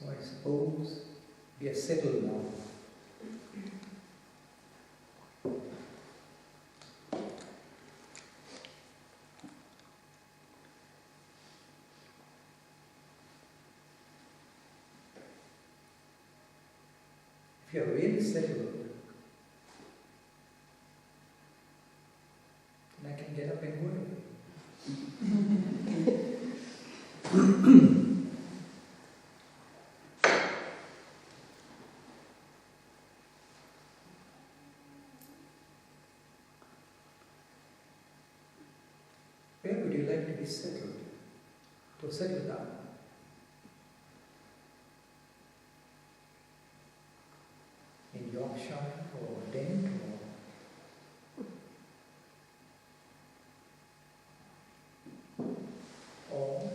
So I suppose we are settled now. If you are really settled, then I can get up and work. Where would you like to be settled? To settle down? In Yorkshire or Dent or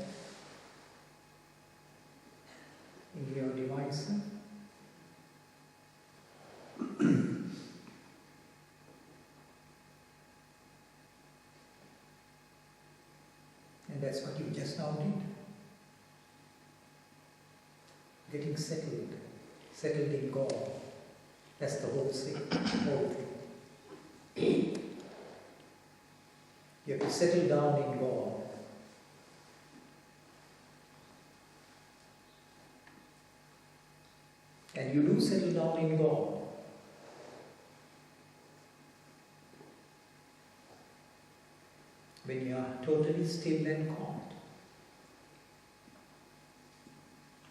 in your device? And that's what you just now did. Getting settled in God. That's the whole thing. You have to settle down in God. And you do settle down in God. When you are totally still and calm,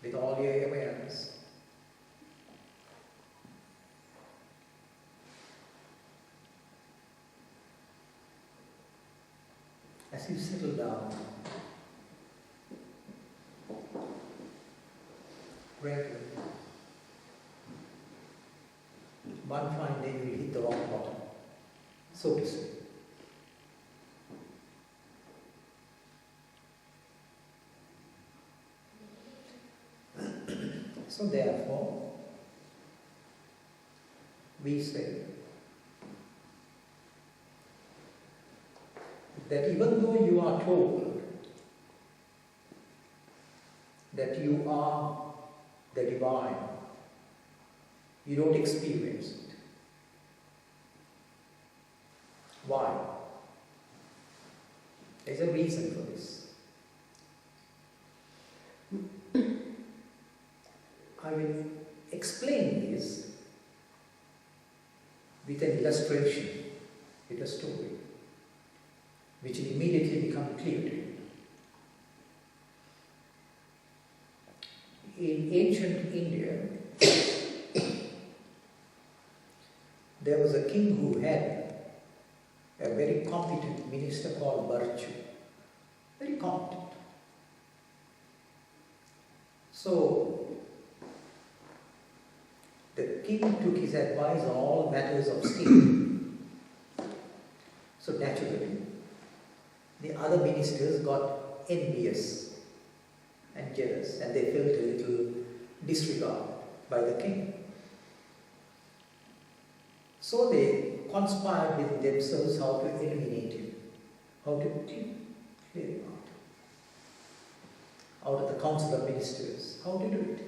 with all your awareness. As you settle down, gradually, one fine day you will hit the rock bottom, so to say. So therefore, we say that even though you are told that you are the divine, you don't experience it. Why? There's a reason for this. I will explain this with an illustration, with a story, which will immediately become clear to you. In ancient India, there was a king who had a very competent minister called Virtue. Very competent. So, the king took his advice on all matters of state. So naturally, the other ministers got envious and jealous, and they felt a little disregarded by the king. So they conspired within themselves how to eliminate him, how to clear him out of the council of ministers, how to do it.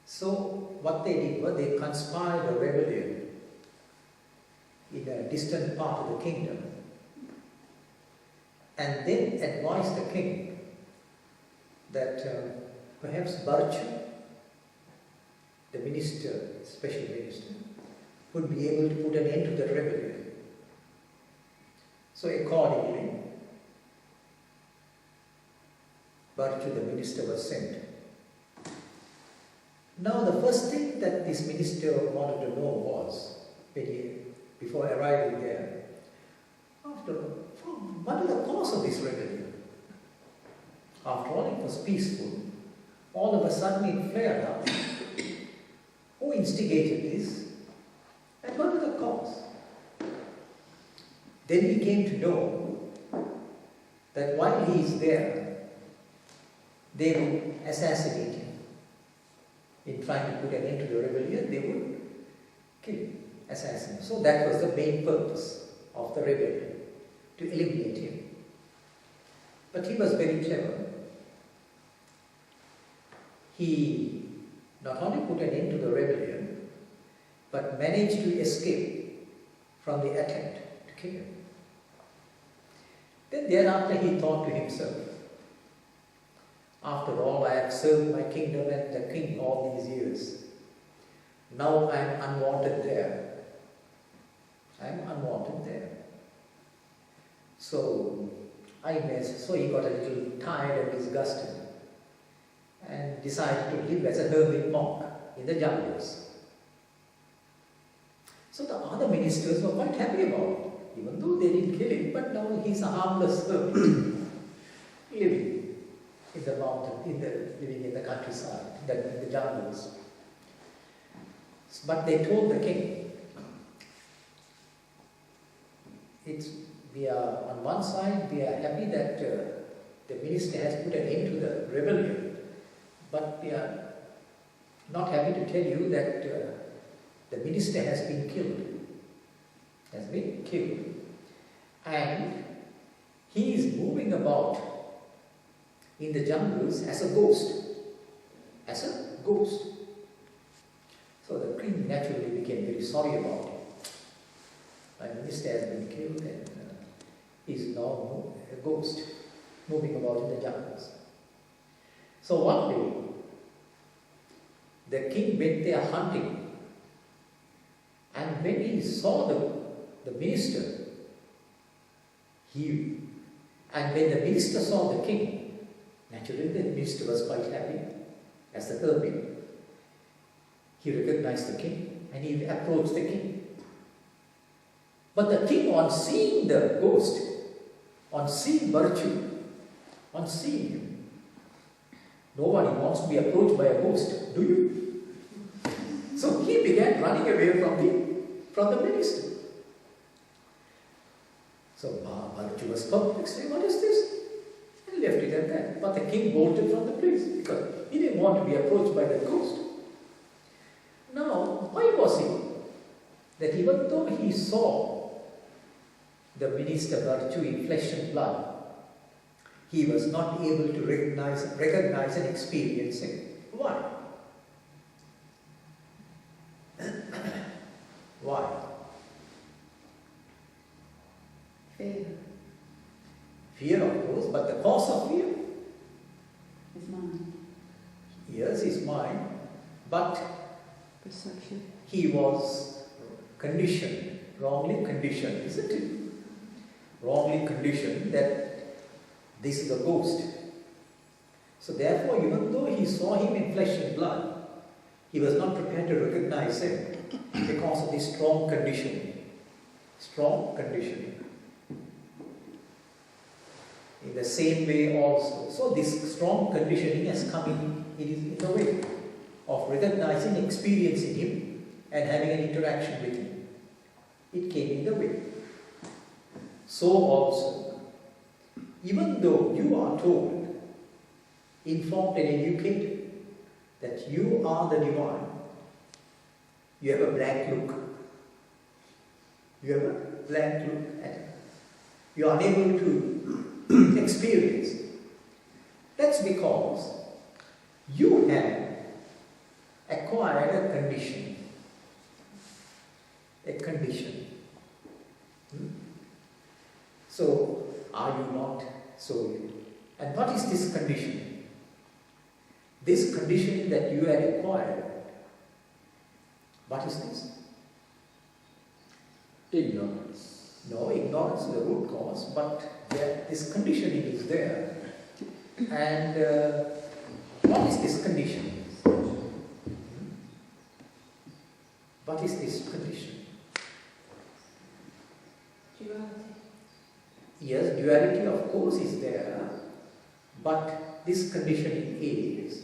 So what they did was they conspired a rebellion in a distant part of the kingdom and then advised the king that perhaps Virtue, the minister, special minister, would be able to put an end to the rebellion. So accordingly, Virtue, the minister, was sent. Now the first thing that this minister wanted to know was, before arriving there, what is the cause of this rebellion? After all, it was peaceful. All of a sudden it flared up. Who instigated this? And what is the cause? Then he came to know that while he is there, they would assassinate him. In trying to put an end to the rebellion, they would kill him, assassinate him. So that was the main purpose of the rebellion, to eliminate him. But he was very clever. he not only put an end to the rebellion, but managed to escape from the attempt to kill him. Then thereafter he thought to himself, after all, I have served my kingdom and the king all these years. Now I am unwanted there. I am unwanted there. So he got a little tired and disgusted and decided to live as a hermit monk in the jungles. So the other ministers were quite happy about it, even though they didn't kill him, but now he's a harmless hermit living in the mountain, living in the countryside, in the jungles. But they told the king, on one side, we are happy that the minister has put an end to the rebellion, but we are not happy to tell you that the minister has been killed. And he is moving about in the jungles as a ghost. So the king naturally became very sorry about it. My minister has been killed and is now a ghost moving about in the jungles. So one day, the king went there hunting, and when he saw the minister, and when the minister saw the king, naturally the minister was quite happy as the hermit. He recognized the king and he approached the king. But the king, on seeing the ghost, on seeing virtue, on seeing him, nobody wants to be approached by a ghost, do you? So he began running away from the minister. So virtue was perplexed. What is this? And left it at that. But the king bolted from the place because he didn't want to be approached by the ghost. Now, why was it that even though he saw the minister virtue in flesh and blood, he was not able to recognize and experience it? Why? Why? Fear. Fear, of course, but the cause of fear? His mind. Yes, his mind, but Perception. he was conditioned, wrongly conditioned, isn't it? Wrongly conditioned that this is a ghost. So therefore, even though he saw him in flesh and blood, he was not prepared to recognize him because of this strong conditioning. Strong conditioning. In the same way also. So this strong conditioning has come in the way of recognizing, experiencing him and having an interaction with him. It came in the way. So also, even though you are told, informed and educated that you are the divine, you have a blank look. You have a blank look at it. You are unable to experience. That's because you have acquired a condition. A condition. So, are you not so? And what is this condition? This condition that you have acquired, what is this? Ignorance. No, ignorance is the root cause, but this conditioning is there. And what is this condition? What is this condition? Duality. Yes, duality of course is there, but this conditioning is,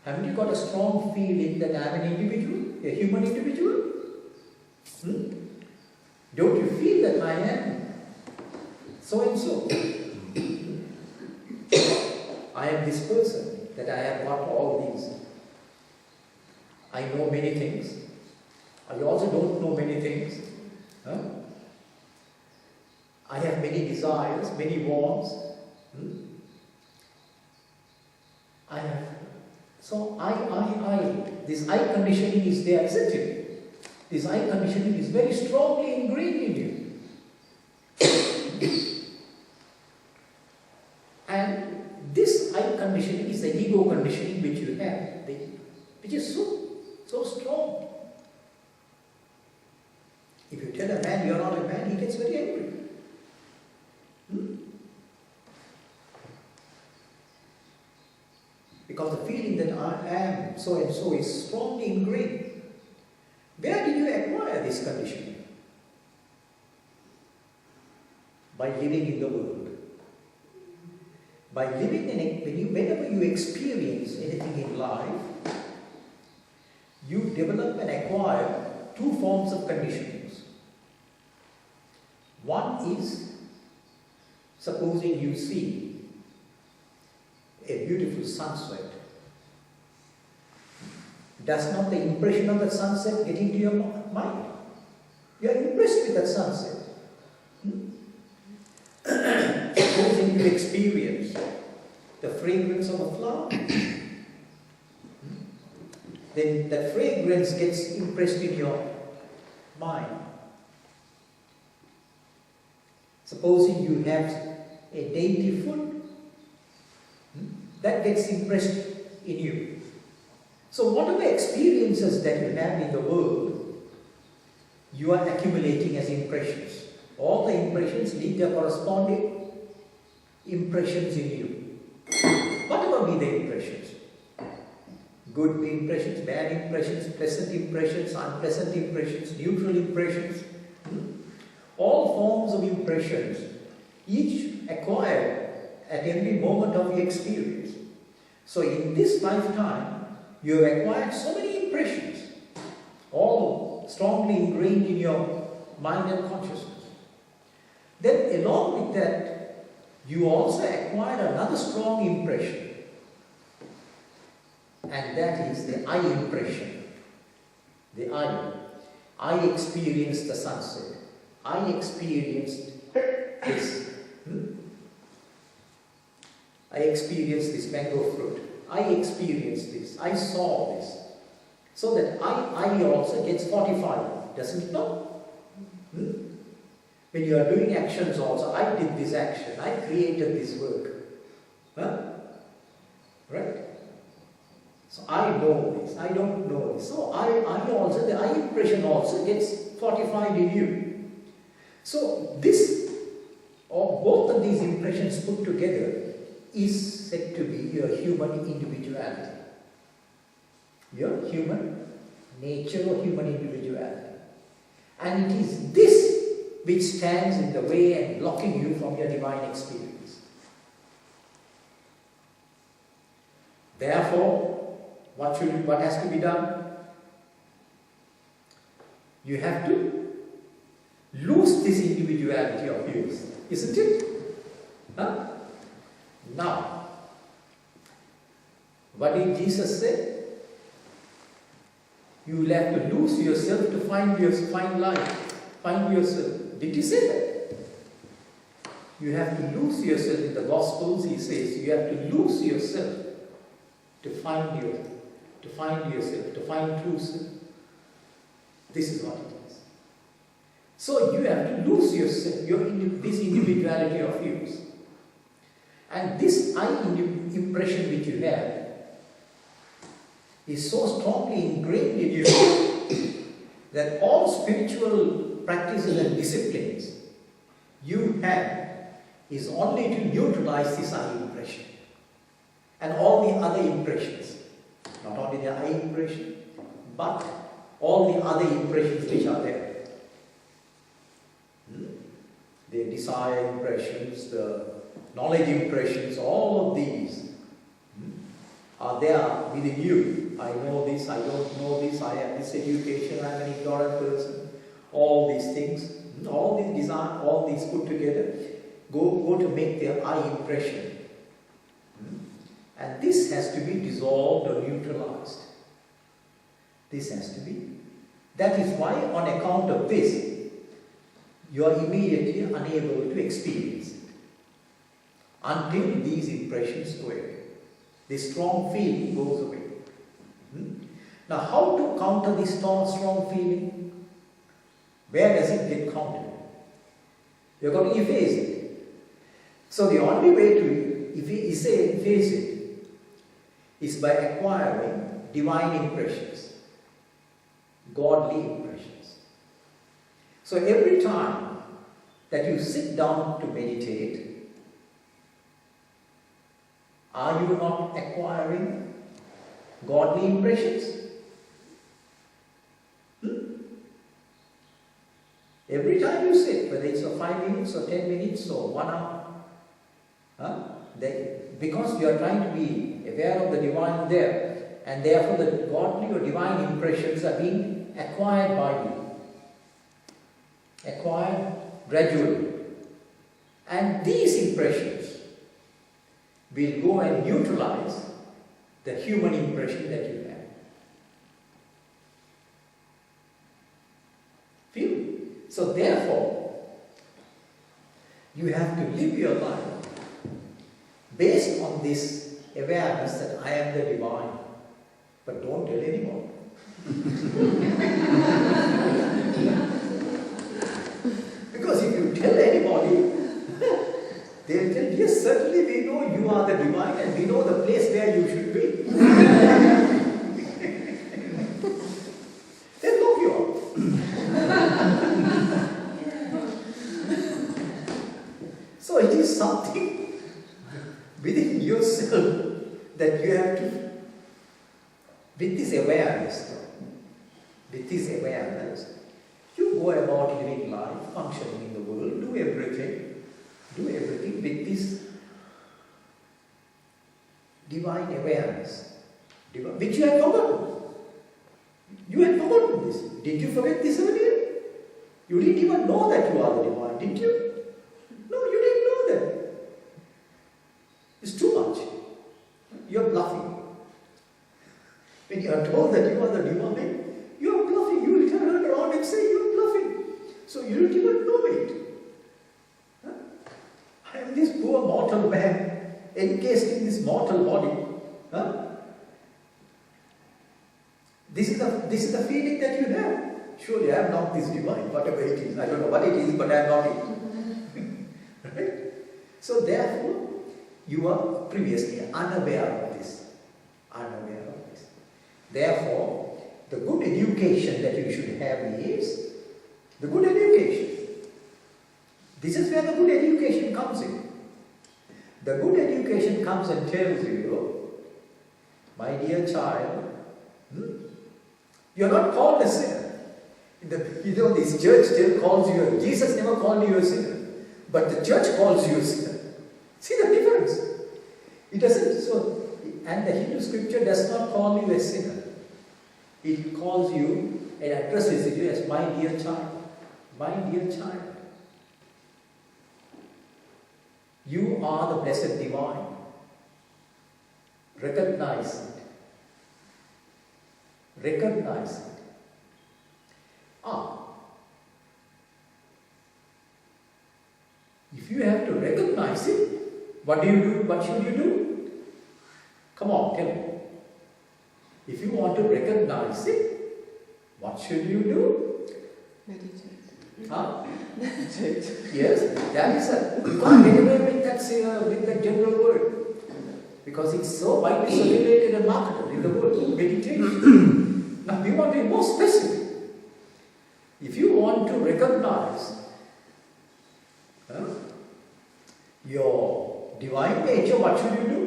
haven't you got a strong feeling that I am an individual, a human individual? Don't you feel that I am so and so? I am this person, that I have got all these. I know many things. I also don't know many things. I have many desires, many wants. I have. So this I conditioning is there, isn't it? This I conditioning is very strongly ingrained in you. And this I conditioning is the ego conditioning which you have, which is so strong. If you tell a man you are not a man, he gets very angry. Because the feeling that I am so and so is strongly ingrained. Where did you acquire this conditioning? By living in the world. By living in it, whenever you experience anything in life, you develop and acquire two forms of conditionings. One is, supposing you see a beautiful sunset. Does not the impression of that sunset get into your mind? You are impressed with that sunset. Supposing you experience the fragrance of a flower, then that fragrance gets impressed in your mind. Supposing you have a dainty food, that gets impressed in you. So whatever experiences that you have in the world, you are accumulating as impressions. All the impressions leave their corresponding impressions in you. Whatever be the impressions. Good impressions, bad impressions, pleasant impressions, unpleasant impressions, neutral impressions. All forms of impressions, each acquired at every moment of your experience. So in this lifetime, you have acquired so many impressions, all strongly ingrained in your mind and consciousness. Then along with that, you also acquire another strong impression. And that is the I impression. The I. I experienced the sunset. I experienced this. I experienced this mango fruit. I experienced this. I saw this. So that I also gets fortified. Doesn't it not? When you are doing actions also, I did this action. I created this work. Right? So I know this. I don't know this. So I also, the I impression also gets fortified in you. So this, or both of these impressions put together, is said to be your human individuality. Your human nature or human individuality. And it is this which stands in the way and blocking you from your divine experience. Therefore, what has to be done? You have to lose this individuality of yours, isn't it? Now, what did Jesus say? You will have to lose yourself to find life, find yourself. Did he say that? You have to lose yourself. In the Gospels, he says you have to lose yourself to find yourself, to find true self. This is what it is. So you have to lose yourself, this individuality of yours. And this I impression which you have is so strongly ingrained in you that all spiritual practices and disciplines you have is only to neutralize this I impression and all the other impressions. Not only the I impression, but all the other impressions which are there. The desire impressions, the knowledge impressions, all of these are there within you. I know this, I don't know this, I have this education, I am an ignorant person. All these things, all these desire, all these put together, go to make their I impression. And this has to be dissolved or neutralized. This has to be. That is why, on account of this, you are immediately unable to experience it until these impressions go away. This strong feeling goes away. Now, how to counter this strong feeling? Where does it get countered? You've got to efface it. So the only way to efface it is by acquiring divine impressions, godly impressions. So every time that you sit down to meditate, are you not acquiring godly impressions? Every time you sit, whether it's for 5 minutes or 10 minutes or 1 hour, because you are trying to be aware of the divine there, and therefore the godly or divine impressions are being acquired by you. Acquired gradually. And these impressions will go and neutralize the human impression that you have. Feel? So therefore, you have to live your life based on this awareness that I am the divine. But don't tell anyone. Because if you tell anybody, they'll tell, yes, certainly we know you are the divine and we know the place where you should be. They'll lock you up. So it is something within yourself that you have to, with this awareness, you go about living life, functioning in the world, do everything with this divine awareness, which you had forgotten. You had forgotten this. Did you forget this earlier? You didn't even know that you are the divine, did you? No, you didn't know that. It's too much. You're bluffing. When you are told that you are the divine, you are bluffing. You will turn around and say you are bluffing. So you don't even know it. Huh? I am this poor mortal man, encased in this mortal body. Huh? This is the feeling that you have. Surely I am not this divine, whatever it is. I don't know what it is, but I am not it. Right? So therefore, you are previously unaware of this. Therefore, the good education that you should have is the good education. This is where the good education comes in. The good education comes and tells you, my dear child, you are not called a sinner. This church still calls you a, Jesus never called you a sinner, but the church calls you a sinner. See the difference? It doesn't, and the Hindu scripture does not call you a sinner. It calls you and addresses you as my dear child. My dear child. You are the blessed divine. Recognize it. Recognize it. If you have to recognize it, what do you do? What should you do? Come on, tell me. If you want to recognize it, what should you do? Meditate. Huh? Meditate. Yes, that is you can't get away with that general word. Because it's so widely circulated and marketed in the world, meditation. Now we want to be more specific. If you want to recognize your divine nature, what should you do?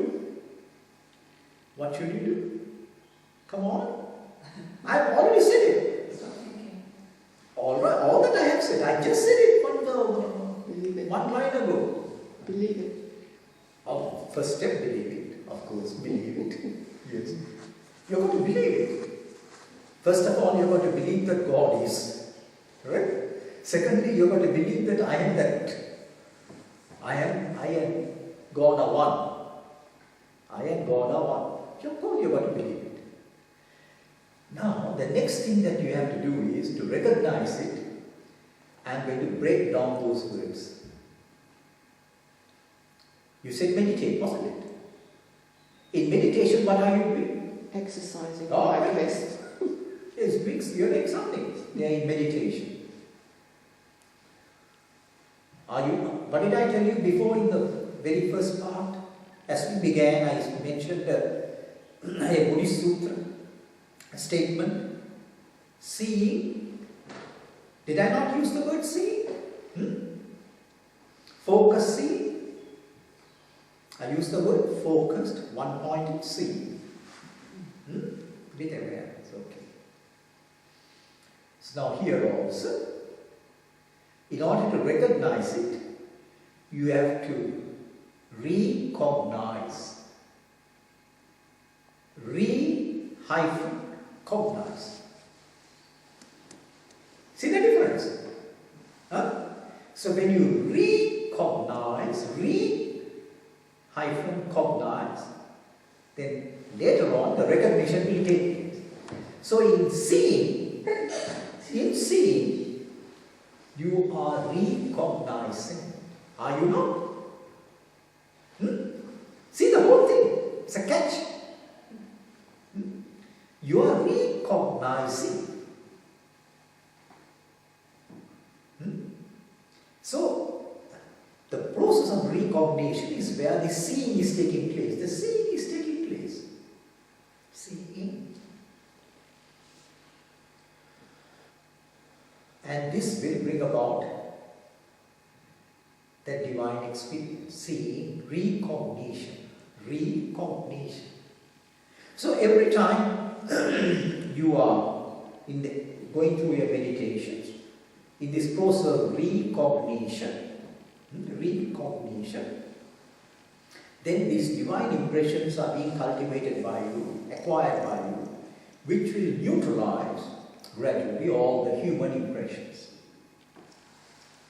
What should you do? Come on. I've already said it. Stop thinking. All right, all that I have said, I just said it one line ago. Believe it. Oh, first step, believe it. Of course, believe it. Yes. You're going to believe it. First of all, you're going to believe that God is. Right? Secondly, you're going to believe that I am that. I am God are one. I and God are one. Of course, you're going to believe it. Now, the next thing that you have to do is to recognize it. I'm going to break down those words. You said meditate, wasn't it? In meditation, what are you doing? Exercising Oh, my right. quest. Yes, you're doing something. They are in meditation. What did I tell you before in the very first part? As we began, I mentioned a Buddhist sutra, a statement, seeing. Did I not use the word seeing? Focus seeing. I used the word focused, one-pointed seeing. Bit aware, it's okay. So now here also, in order to recognize it, you have to recognize. Cognize. See the difference? Huh? So when you recognize, cognize, then later on the recognition will take place. So in seeing, you are recognizing. Are you not? See the whole thing. It's a catch. You are recognizing. So, the process of recognition is where the seeing is taking place. The seeing is taking place. Seeing. And this will bring about that divine experience. Seeing, recognition. So every time you are going through your meditations, in this process of recognition, then these divine impressions are being cultivated by you, acquired by you, which will neutralize gradually all the human impressions,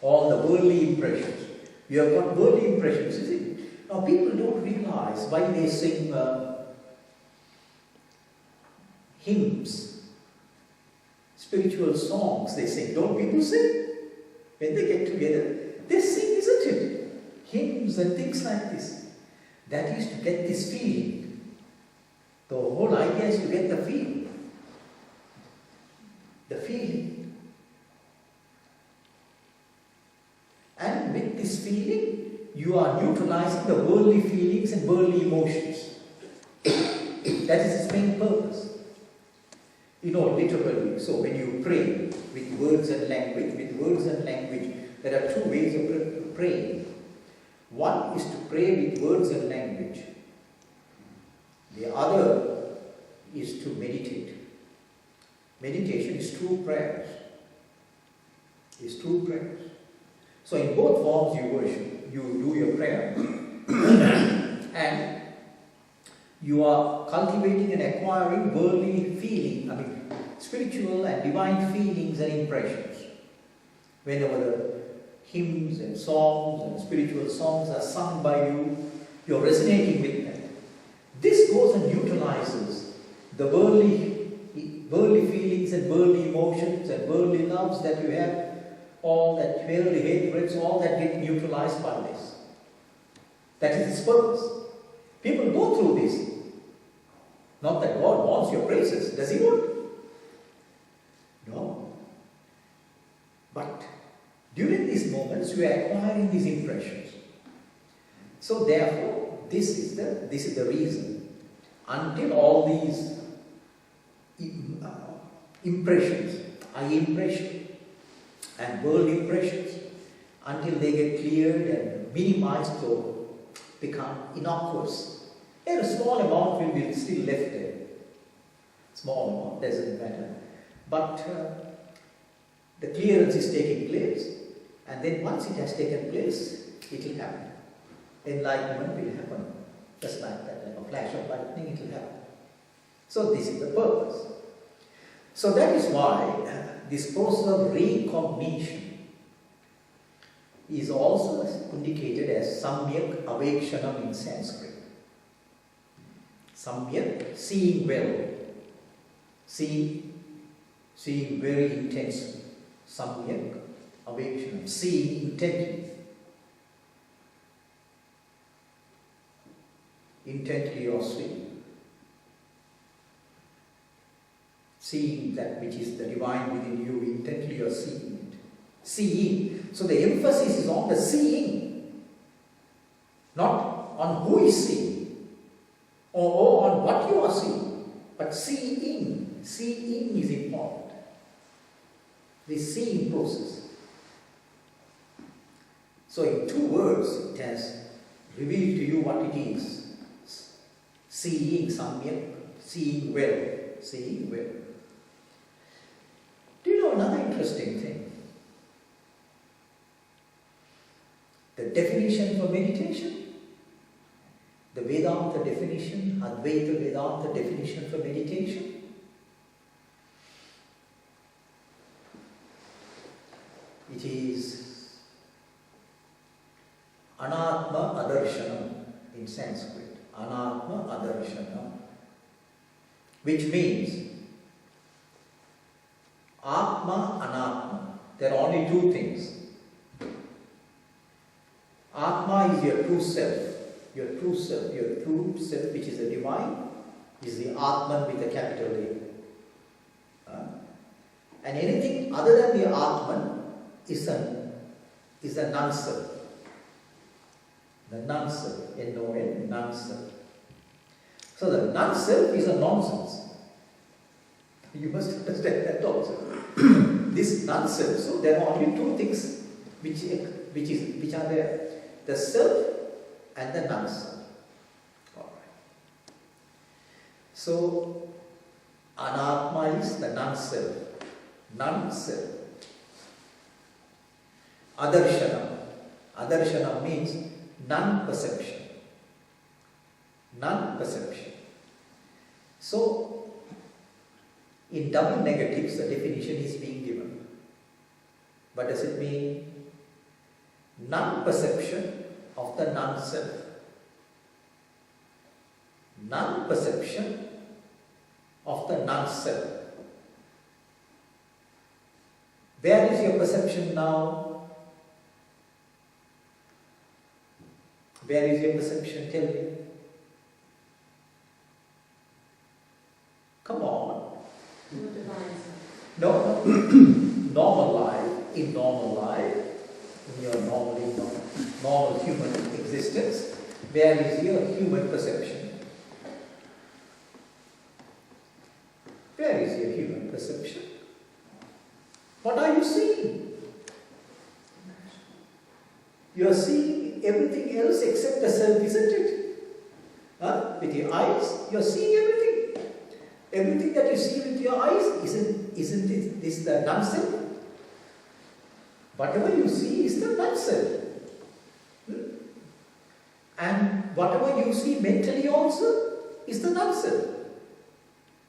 all the worldly impressions. You have got worldly impressions, is it? Now people don't realize why they sing hymns, spiritual songs they sing. Don't people sing? When they get together, they sing, isn't it? Hymns and things like this. That is to get this feeling. The whole idea is to get the feeling. The feeling. And with this feeling, you are neutralizing the worldly feelings and worldly emotions. That is its main purpose. Literally. So when you pray with words and language, there are two ways of praying. One is to pray with words and language. The other is to meditate. Meditation is true prayers. So in both forms you worship, you do your prayer, and you are cultivating and acquiring worldly feeling, spiritual and divine feelings and impressions. Whenever the hymns and songs and spiritual songs are sung by you, you're resonating with them. This goes and neutralizes the worldly feelings and worldly emotions and worldly loves that you have, all that worldly hatreds, all that get neutralized by this. That is its purpose. People go through this. Not that God wants your praises. Does He want? No. But during these moments, you are acquiring these impressions. So therefore, this is the reason. Until all these impressions, eye impression and world impressions, until they get cleared and minimized or become innocuous, and a small amount will be still left there. Small amount, doesn't matter. But the clearance is taking place, and then once it has taken place, it will happen. Enlightenment will happen. Just like that, like a flash of lightning, it will happen. So this is the purpose. So that is why this process of recognition is also indicated as Samyak Avekshanam in Sanskrit. Samyak, seeing well, seeing very intensely. Samyak Avekshanam, seeing intently. intently you're seeing. Seeing that which is the divine within you, intently you're seeing it. Seeing. So the emphasis is on the seeing, not on who is seeing or on what you are seeing, but seeing. Seeing is important. The seeing process. So in 2 words, it has revealed to you what it is. Seeing samyak, seeing well, seeing well. Do you know another interesting thing? The definition for meditation, the Vedanta definition, Advaita Vedanta definition for meditation. It is Anatma Adarshana in Sanskrit. Anatma Adarshana, which means Atma, Anatma. There are only 2 things. Atma is your true self. Your true self, which is the divine, is the Atman with a capital A. And anything other than the Atman is a non-self. The non-self, N-O-N, non-self. So the non-self is a nonsense. You must understand that also. This non-self, so there are only 2 things which are there. The self and the non-self. Alright. So Anatma is the non-self. Non-self. Adarshana. Adarshana means non-perception. Non-perception. So, in double negatives, the definition is being given. What does it mean? Non-perception of the non-self. Non-perception of the non-self. Where is your perception now? Where is your perception? Tell me. Come on. No. Normal life, in normal life, in your normal human existence, where is your human perception? Where is your human perception? What are you seeing? You are seeing everything else except the self, isn't it? With your eyes, you are seeing everything. Everything that you see with your eyes, isn't this the non-self? Whatever you see is the non-self. And whatever you see mentally also is the non-self.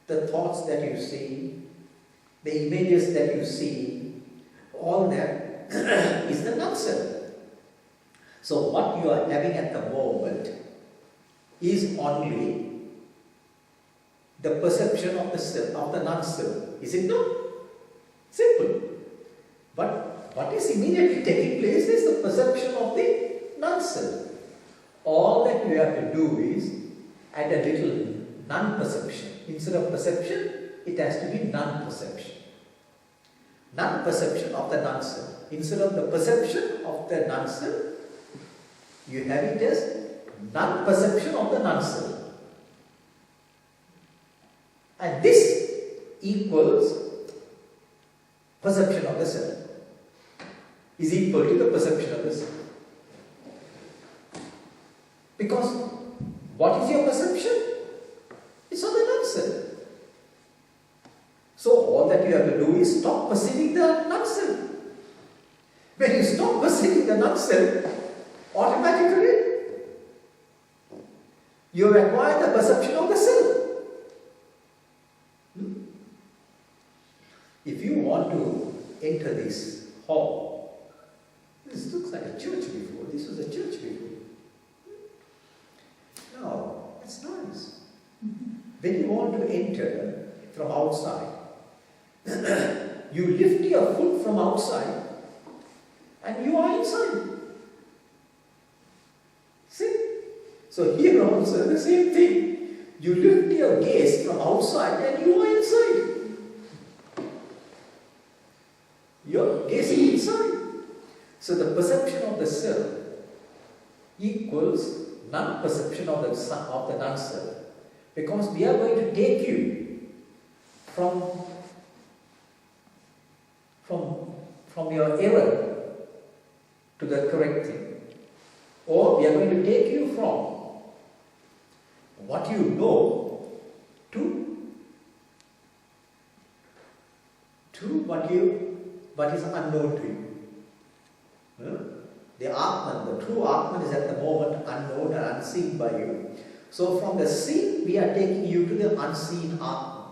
The thoughts that you see, the images that you see, all that is the non-self. So what you are having at the moment is only the perception of the self, of the non-self. Is it not? Simple. But what is immediately taking place is the perception of the non-self. All that you have to do is add a little non-perception. Instead of perception, it has to be non-perception. Non-perception of the non-self. Instead of the perception of the non-self, you have it as non-perception of the non-self. And this equals perception of the self. Is equal to the perception of the self. Because what is your perception? It's of the non-self. So all that you have to do is stop perceiving the non-self. When you stop perceiving the non-self, automatically you have acquired the perception of the self. If you want to enter this hall, this looks like a church before. This was a church before. No, that's nice. When you want to enter from outside, you lift your foot from outside and you are inside. See? So here also the same thing. You lift your gaze from outside and you are inside. You're gazing inside. So the perception of the self equals non-perception of the non-self. Because we are going to take you from your error to the correct thing. Or we are going to take you from what you know to what is unknown to you. The Atman, the true Atman is at the moment unknown and unseen by you. So from the seen, we are taking you to the unseen Atman.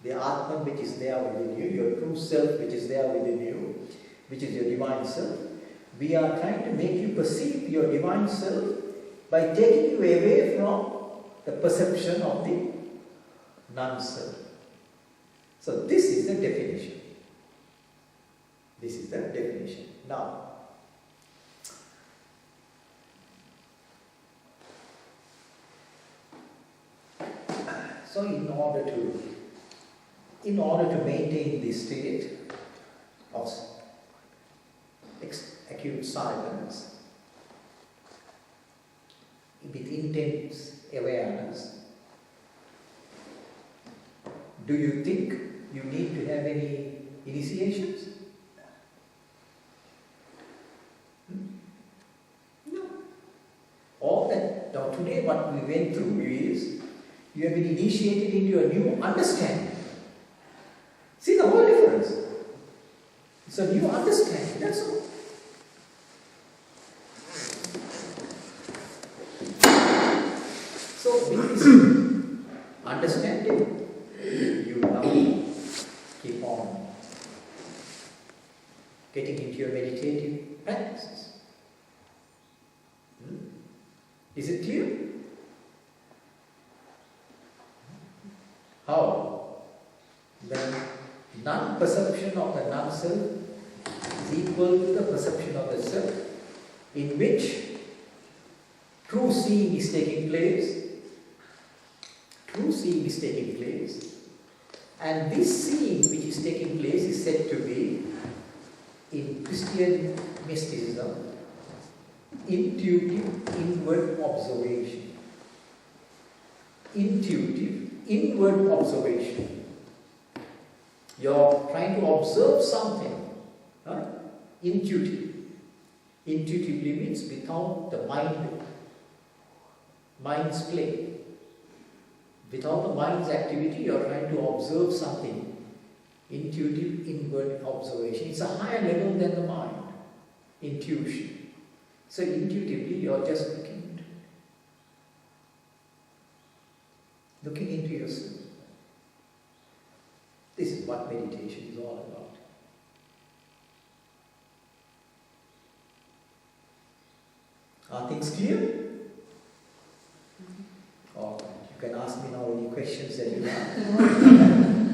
The Atman which is there within you, your true self which is there within you, which is your divine self. We are trying to make you perceive your divine self by taking you away from the perception of the non-self. So this is the definition. This is the definition. Now, so in order to maintain this state of acute silence with intense awareness, do you think you need to have any initiations? No. All that, now today what we went through is, you have been initiated into a new understanding. See the whole difference. It's a new understanding, that's all. So with this understanding, you now keep on getting into your meditative practices. Is it clear? How? The non-perception of the non-self is equal to the perception of the self, in which true seeing is taking place. True seeing is taking place. And this seeing which is taking place is said to be, in Christian mysticism, intuitive inward observation. Intuitive inward observation. You're trying to observe something, right? Intuitive. Intuitively means without the mind's play. Without the mind's activity, you're trying to observe something. Intuitive inward observation. It's a higher level than the mind. Intuition. So intuitively, you're just looking into yourself. This is what meditation is all about. Are things clear? All right. You can ask me now any questions that you have.